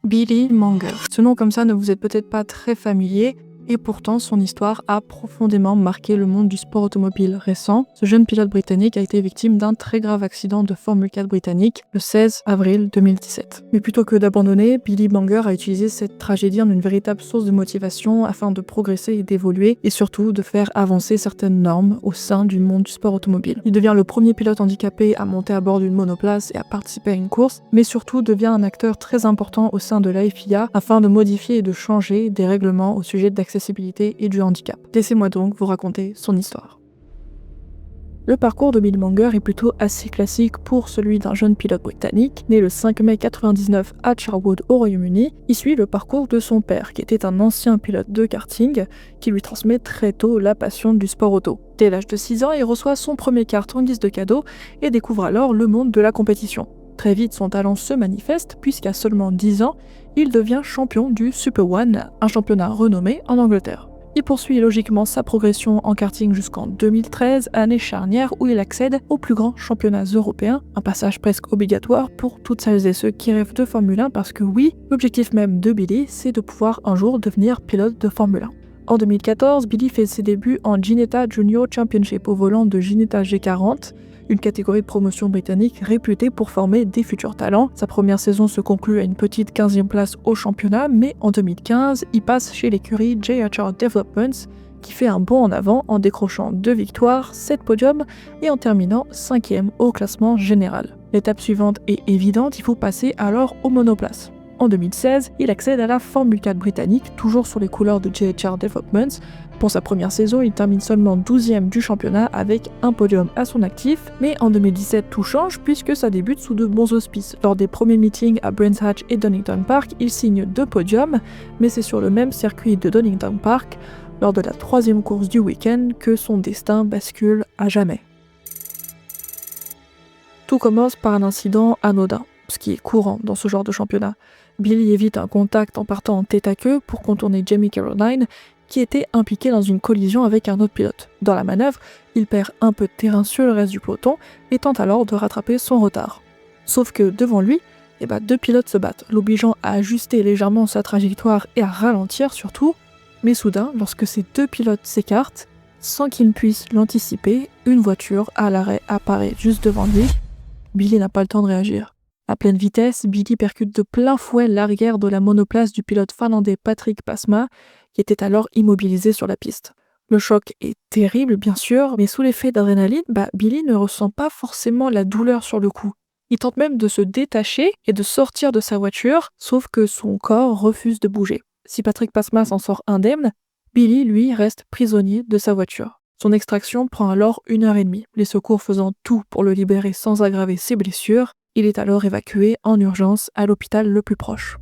Billy Manger. Ce nom comme ça ne vous est peut-être pas très familier, et pourtant son histoire a profondément marqué le monde du sport automobile récent. Ce jeune pilote britannique a été victime d'un très grave accident de Formule 4 britannique le 16 avril 2017. Mais plutôt que d'abandonner, Billy Manger a utilisé cette tragédie en une véritable source de motivation afin de progresser et d'évoluer, et surtout de faire avancer certaines normes au sein du monde du sport automobile. Il devient le premier pilote handicapé à monter à bord d'une monoplace et à participer à une course, mais surtout devient un acteur très important au sein de la FIA afin de modifier et de changer des règlements au sujet d'accessibilité et du handicap. Laissez-moi donc vous raconter son histoire. Le parcours de Billy Manger est plutôt assez classique pour celui d'un jeune pilote britannique, né le 5 mai 1999 à Charwood au Royaume-Uni. Il suit le parcours de son père, qui était un ancien pilote de karting, qui lui transmet très tôt la passion du sport auto. Dès l'âge de 6 ans, il reçoit son premier kart en guise de cadeau et découvre alors le monde de la compétition. Très vite, son talent se manifeste, puisqu'à seulement 10 ans, il devient champion du Super One, un championnat renommé en Angleterre. Il poursuit logiquement sa progression en karting jusqu'en 2013, année charnière où il accède aux plus grands championnats européens, un passage presque obligatoire pour toutes celles et ceux qui rêvent de Formule 1 parce que oui, l'objectif même de Billy, c'est de pouvoir un jour devenir pilote de Formule 1. En 2014, Billy fait ses débuts en Ginetta Junior Championship au volant de Ginetta G40, une catégorie de promotion britannique réputée pour former des futurs talents. Sa première saison se conclut à une petite 15e place au championnat, mais en 2015, il passe chez l'écurie JHR Developments, qui fait un bond en avant en décrochant 2 victoires, 7 podiums et en terminant 5e au classement général. L'étape suivante est évidente, il faut passer alors aux monoplaces. En 2016, il accède à la Formule 4 britannique, toujours sur les couleurs de JHR Developments. Pour sa première saison, il termine seulement 12e du championnat avec un podium à son actif, mais en 2017 tout change puisque ça débute sous de bons auspices. Lors des premiers meetings à Brands Hatch et Donington Park, il signe 2 podiums, mais c'est sur le même circuit de Donington Park, lors de la 3e course du week-end, que son destin bascule à jamais. Tout commence par un incident anodin, ce qui est courant dans ce genre de championnat. Billy évite un contact en partant en tête à queue pour contourner Jamie Caroline, qui était impliqué dans une collision avec un autre pilote. Dans la manœuvre, il perd un peu de terrain sur le reste du peloton et tente alors de rattraper son retard. Sauf que devant lui, 2 pilotes se battent, l'obligeant à ajuster légèrement sa trajectoire et à ralentir surtout. Mais soudain, lorsque ces 2 pilotes s'écartent, sans qu'il ne puisse l'anticiper, une voiture à l'arrêt apparaît juste devant lui. Billy n'a pas le temps de réagir. À pleine vitesse, Billy percute de plein fouet l'arrière de la monoplace du pilote finlandais Patrick Pasma, qui était alors immobilisé sur la piste. Le choc est terrible, bien sûr, mais sous l'effet d'adrénaline, Billy ne ressent pas forcément la douleur sur le coup. Il tente même de se détacher et de sortir de sa voiture, sauf que son corps refuse de bouger. Si Patrick Pasma s'en sort indemne, Billy, lui, reste prisonnier de sa voiture. Son extraction prend alors 1h30, les secours faisant tout pour le libérer sans aggraver ses blessures. Il est alors évacué en urgence à l'hôpital le plus proche.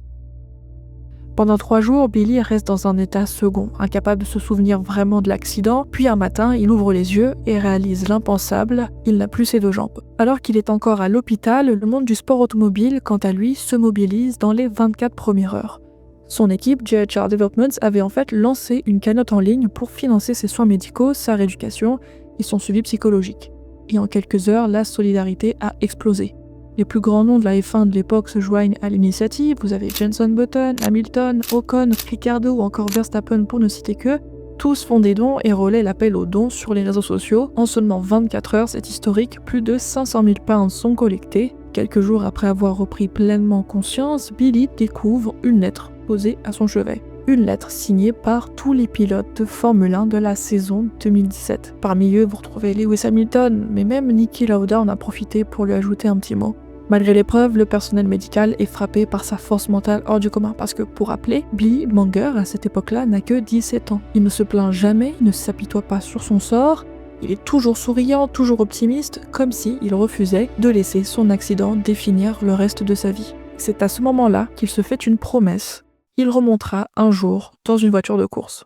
Pendant 3 jours, Billy reste dans un état second, incapable de se souvenir vraiment de l'accident, puis un matin, il ouvre les yeux et réalise l'impensable, il n'a plus ses 2 jambes. Alors qu'il est encore à l'hôpital, le monde du sport automobile, quant à lui, se mobilise dans les 24 premières heures. Son équipe, JHR Developments, avait en fait lancé une cagnotte en ligne pour financer ses soins médicaux, sa rééducation et son suivi psychologique. Et en quelques heures, la solidarité a explosé. Les plus grands noms de la F1 de l'époque se joignent à l'initiative. Vous avez Jenson Button, Hamilton, Ocon, Ricciardo ou encore Verstappen pour ne citer que. Tous font des dons et relaient l'appel aux dons sur les réseaux sociaux. En seulement 24 heures, c'est historique, plus de 500 000 pounds sont collectés. Quelques jours après avoir repris pleinement conscience, Billy découvre une lettre posée à son chevet. Une lettre signée par tous les pilotes de Formule 1 de la saison 2017. Parmi eux, vous retrouvez Lewis Hamilton, mais même Niki Lauda en a profité pour lui ajouter un petit mot. Malgré l'épreuve, le personnel médical est frappé par sa force mentale hors du commun parce que, pour rappeler, Billy Manger, à cette époque-là, n'a que 17 ans. Il ne se plaint jamais, il ne s'apitoie pas sur son sort, il est toujours souriant, toujours optimiste, comme si il refusait de laisser son accident définir le reste de sa vie. C'est à ce moment-là qu'il se fait une promesse. Il remontera un jour dans une voiture de course.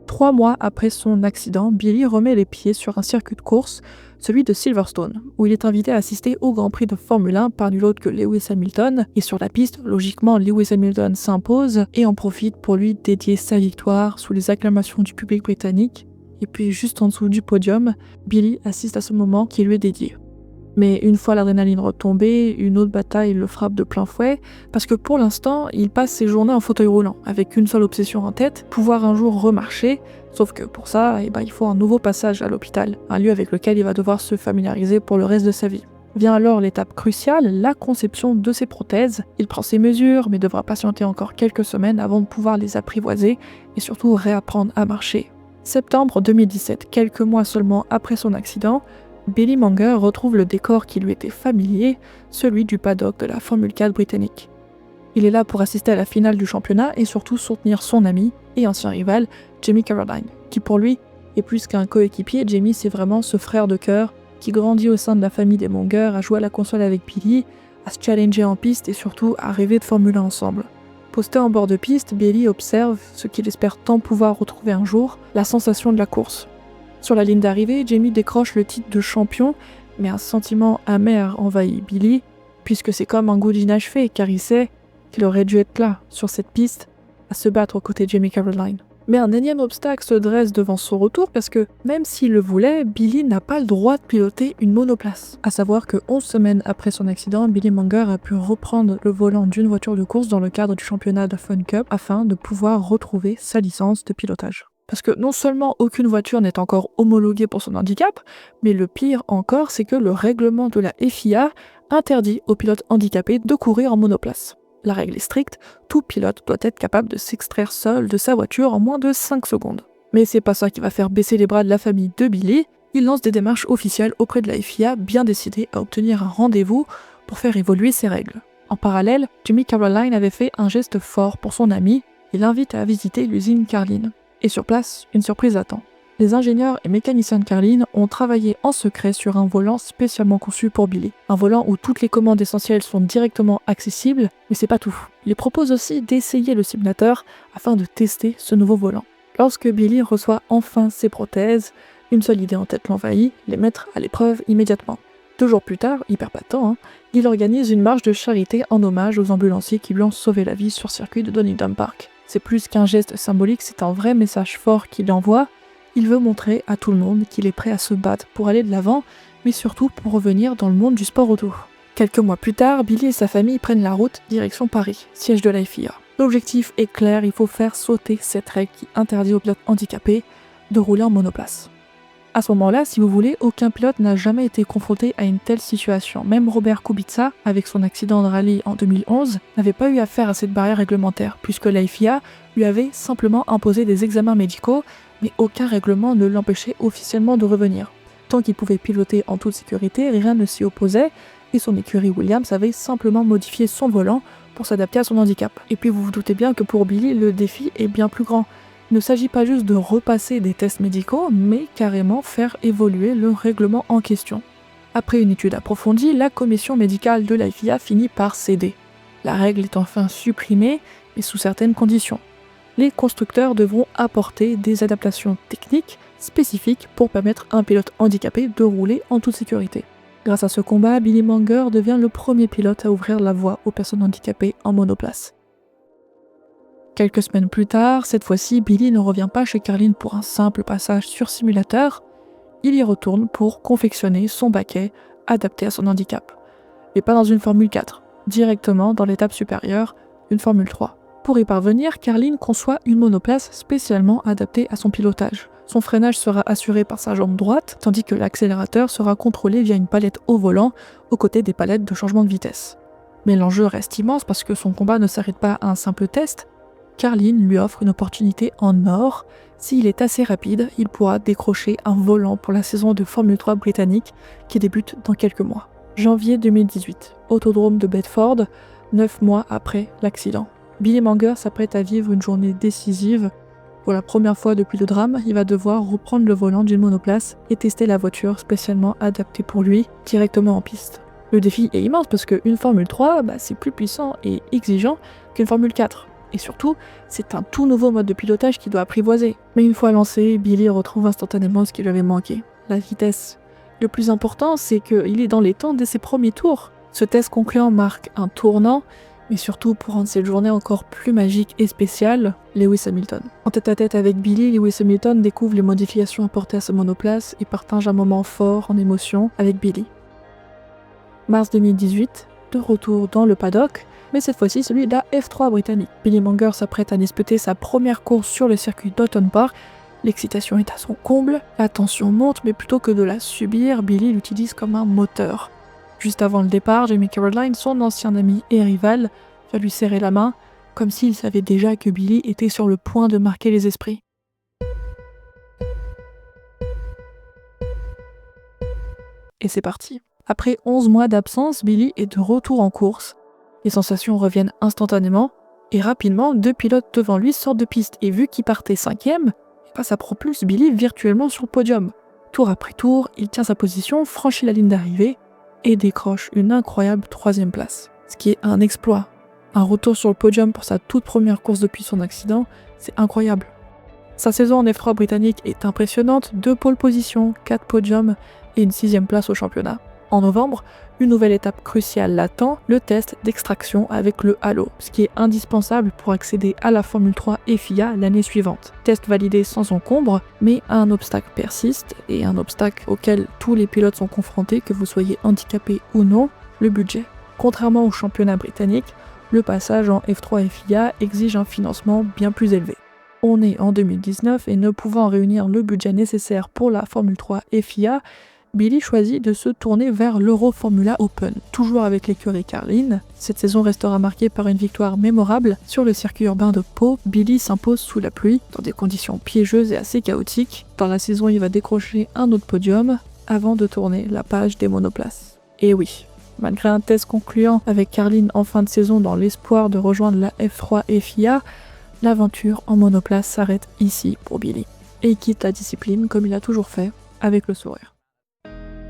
3 mois après son accident, Billy remet les pieds sur un circuit de course, celui de Silverstone, où il est invité à assister au Grand Prix de Formule 1 par nul autre que Lewis Hamilton. Et sur la piste, logiquement, Lewis Hamilton s'impose et en profite pour lui dédier sa victoire sous les acclamations du public britannique. Et puis juste en dessous du podium, Billy assiste à ce moment qui lui est dédié. Mais une fois l'adrénaline retombée, une autre bataille le frappe de plein fouet, parce que pour l'instant, il passe ses journées en fauteuil roulant, avec une seule obsession en tête, pouvoir un jour remarcher, sauf que pour ça, il faut un nouveau passage à l'hôpital, un lieu avec lequel il va devoir se familiariser pour le reste de sa vie. Vient alors l'étape cruciale, la conception de ses prothèses. Il prend ses mesures, mais devra patienter encore quelques semaines avant de pouvoir les apprivoiser, et surtout réapprendre à marcher. Septembre 2017, quelques mois seulement après son accident, Billy Monger retrouve le décor qui lui était familier, celui du paddock de la Formule 4 britannique. Il est là pour assister à la finale du championnat et surtout soutenir son ami et ancien rival, Jamie Caroline, qui pour lui est plus qu'un coéquipier. Jamie, c'est vraiment ce frère de cœur qui grandit au sein de la famille des Monger, à jouer à la console avec Billy, à se challenger en piste et surtout à rêver de Formule 1 ensemble. Posté en bord de piste, Billy observe ce qu'il espère tant pouvoir retrouver un jour, la sensation de la course. Sur la ligne d'arrivée, Jamie décroche le titre de champion, mais un sentiment amer envahit Billy, puisque c'est comme un goût d'inachevé, car il sait qu'il aurait dû être là, sur cette piste, à se battre aux côtés de Jamie Caroline. Mais un énième obstacle se dresse devant son retour, parce que même s'il le voulait, Billy n'a pas le droit de piloter une monoplace. À savoir que 11 semaines après son accident, Billy Monger a pu reprendre le volant d'une voiture de course dans le cadre du championnat de Fun Cup, afin de pouvoir retrouver sa licence de pilotage. Parce que non seulement aucune voiture n'est encore homologuée pour son handicap, mais le pire encore, c'est que le règlement de la FIA interdit aux pilotes handicapés de courir en monoplace. La règle est stricte, tout pilote doit être capable de s'extraire seul de sa voiture en moins de 5 secondes. Mais c'est pas ça qui va faire baisser les bras de la famille de Billy. Il lance des démarches officielles auprès de la FIA, bien décidé à obtenir un rendez-vous pour faire évoluer ces règles. En parallèle, Jamie Caroline avait fait un geste fort pour son ami, il l'invite à visiter l'usine Carlin. Et sur place, une surprise attend. Les ingénieurs et mécaniciens de Carlin ont travaillé en secret sur un volant spécialement conçu pour Billy. Un volant où toutes les commandes essentielles sont directement accessibles, mais c'est pas tout. Il propose aussi d'essayer le simulateur afin de tester ce nouveau volant. Lorsque Billy reçoit enfin ses prothèses, une seule idée en tête l'envahit, les mettre à l'épreuve immédiatement. 2 jours plus tard, il perd pas de temps, il organise une marche de charité en hommage aux ambulanciers qui lui ont sauvé la vie sur circuit de Donington Park. C'est plus qu'un geste symbolique, c'est un vrai message fort qu'il envoie. Il veut montrer à tout le monde qu'il est prêt à se battre pour aller de l'avant, mais surtout pour revenir dans le monde du sport auto. Quelques mois plus tard, Billy et sa famille prennent la route direction Paris, siège de la FIA. L'objectif est clair, il faut faire sauter cette règle qui interdit aux pilotes handicapés de rouler en monoplace. À ce moment-là, si vous voulez, aucun pilote n'a jamais été confronté à une telle situation. Même Robert Kubica, avec son accident de rallye en 2011, n'avait pas eu affaire à cette barrière réglementaire, puisque la FIA lui avait simplement imposé des examens médicaux, mais aucun règlement ne l'empêchait officiellement de revenir. Tant qu'il pouvait piloter en toute sécurité, rien ne s'y opposait, et son écurie Williams avait simplement modifié son volant pour s'adapter à son handicap. Et puis vous vous doutez bien que pour Billy, le défi est bien plus grand. Il ne s'agit pas juste de repasser des tests médicaux, mais carrément faire évoluer le règlement en question. Après une étude approfondie, la commission médicale de la FIA finit par céder. La règle est enfin supprimée, mais sous certaines conditions. Les constructeurs devront apporter des adaptations techniques spécifiques pour permettre à un pilote handicapé de rouler en toute sécurité. Grâce à ce combat, Billy Monger devient le premier pilote à ouvrir la voie aux personnes handicapées en monoplace. Quelques semaines plus tard, cette fois-ci, Billy ne revient pas chez Carlin pour un simple passage sur simulateur, il y retourne pour confectionner son baquet adapté à son handicap. Mais pas dans une Formule 4, directement dans l'étape supérieure, une Formule 3. Pour y parvenir, Carlin conçoit une monoplace spécialement adaptée à son pilotage. Son freinage sera assuré par sa jambe droite, tandis que l'accélérateur sera contrôlé via une palette au volant, aux côtés des palettes de changement de vitesse. Mais l'enjeu reste immense parce que son combat ne s'arrête pas à un simple test. Carlin lui offre une opportunité en or. S'il est assez rapide, il pourra décrocher un volant pour la saison de Formule 3 britannique qui débute dans quelques mois. Janvier 2018, autodrome de Bedford, 9 mois après l'accident. Billy Monger s'apprête à vivre une journée décisive. Pour la première fois depuis le drame, il va devoir reprendre le volant d'une monoplace et tester la voiture spécialement adaptée pour lui, directement en piste. Le défi est immense parce qu'une Formule 3, c'est plus puissant et exigeant qu'une Formule 4. Et surtout, c'est un tout nouveau mode de pilotage qu'il doit apprivoiser. Mais une fois lancé, Billy retrouve instantanément ce qui lui avait manqué, la vitesse. Le plus important, c'est qu'il est dans les temps dès ses premiers tours. Ce test concluant marque un tournant, mais surtout pour rendre cette journée encore plus magique et spéciale, Lewis Hamilton. En tête-à-tête avec Billy, Lewis Hamilton découvre les modifications apportées à sa monoplace et partage un moment fort en émotion avec Billy. Mars 2018, de retour dans le paddock, mais cette fois-ci celui de la F3 britannique. Billy Monger s'apprête à disputer sa première course sur le circuit d'Oulton Park. L'excitation est à son comble, la tension monte, mais plutôt que de la subir, Billy l'utilise comme un moteur. Juste avant le départ, Jamie Caroline, son ancien ami et rival, va lui serrer la main, comme s'il savait déjà que Billy était sur le point de marquer les esprits. Et c'est parti. Après 11 mois d'absence, Billy est de retour en course. Les sensations reviennent instantanément, et rapidement, 2 pilotes devant lui sortent de piste, et vu qu'il partait 5e, ça propulse Billy virtuellement sur le podium. Tour après tour, il tient sa position, franchit la ligne d'arrivée, et décroche une incroyable 3e place. Ce qui est un exploit. Un retour sur le podium pour sa toute première course depuis son accident, c'est incroyable. Sa saison en F3 britannique est impressionnante, 2 pole positions, 4 podiums et une 6e place au championnat. En novembre, une nouvelle étape cruciale l'attend, le test d'extraction avec le halo, ce qui est indispensable pour accéder à la Formule 3 FIA l'année suivante. Test validé sans encombre, mais un obstacle persiste, et un obstacle auquel tous les pilotes sont confrontés, que vous soyez handicapé ou non, le budget. Contrairement au championnat britannique, le passage en F3 FIA exige un financement bien plus élevé. On est en 2019 et ne pouvant réunir le budget nécessaire pour la Formule 3 FIA, Billy choisit de se tourner vers l'Euro Formula Open, toujours avec l'écurie Carlin. Cette saison restera marquée par une victoire mémorable. Sur le circuit urbain de Pau, Billy s'impose sous la pluie, dans des conditions piégeuses et assez chaotiques. Dans la saison, il va décrocher un autre podium, avant de tourner la page des monoplaces. Et oui, malgré un test concluant avec Carlin en fin de saison dans l'espoir de rejoindre la F3 FIA, l'aventure en monoplace s'arrête ici pour Billy. Et il quitte la discipline comme il a toujours fait, avec le sourire.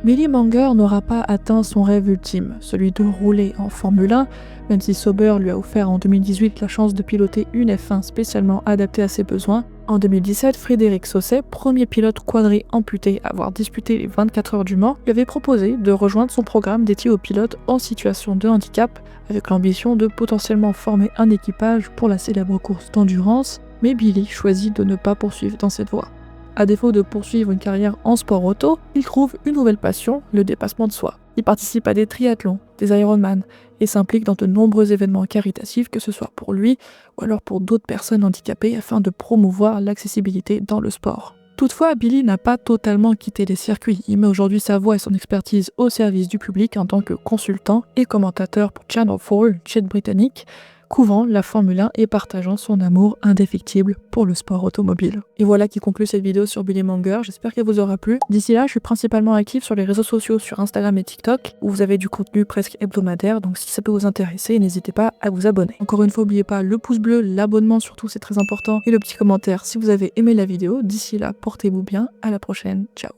Billy Monger n'aura pas atteint son rêve ultime, celui de rouler en Formule 1, même si Sauber lui a offert en 2018 la chance de piloter une F1 spécialement adaptée à ses besoins. En 2017, Frédéric Sausset, premier pilote quadri amputé à avoir disputé les 24 heures du Mans, lui avait proposé de rejoindre son programme dédié aux pilotes en situation de handicap, avec l'ambition de potentiellement former un équipage pour la célèbre course d'endurance, mais Billy choisit de ne pas poursuivre dans cette voie. À défaut de poursuivre une carrière en sport auto, il trouve une nouvelle passion, le dépassement de soi. Il participe à des triathlons, des Ironman, et s'implique dans de nombreux événements caritatifs, que ce soit pour lui ou alors pour d'autres personnes handicapées, afin de promouvoir l'accessibilité dans le sport. Toutefois, Billy n'a pas totalement quitté les circuits. Il met aujourd'hui sa voix et son expertise au service du public en tant que consultant et commentateur pour Channel 4, chaîne britannique, couvrant la Formule 1 et partageant son amour indéfectible pour le sport automobile. Et voilà qui conclut cette vidéo sur Billy Monger, j'espère qu'elle vous aura plu. D'ici là, je suis principalement active sur les réseaux sociaux, sur Instagram et TikTok, où vous avez du contenu presque hebdomadaire, donc si ça peut vous intéresser, n'hésitez pas à vous abonner. Encore une fois, n'oubliez pas le pouce bleu, l'abonnement surtout, c'est très important, et le petit commentaire si vous avez aimé la vidéo. D'ici là, portez-vous bien, à la prochaine, ciao.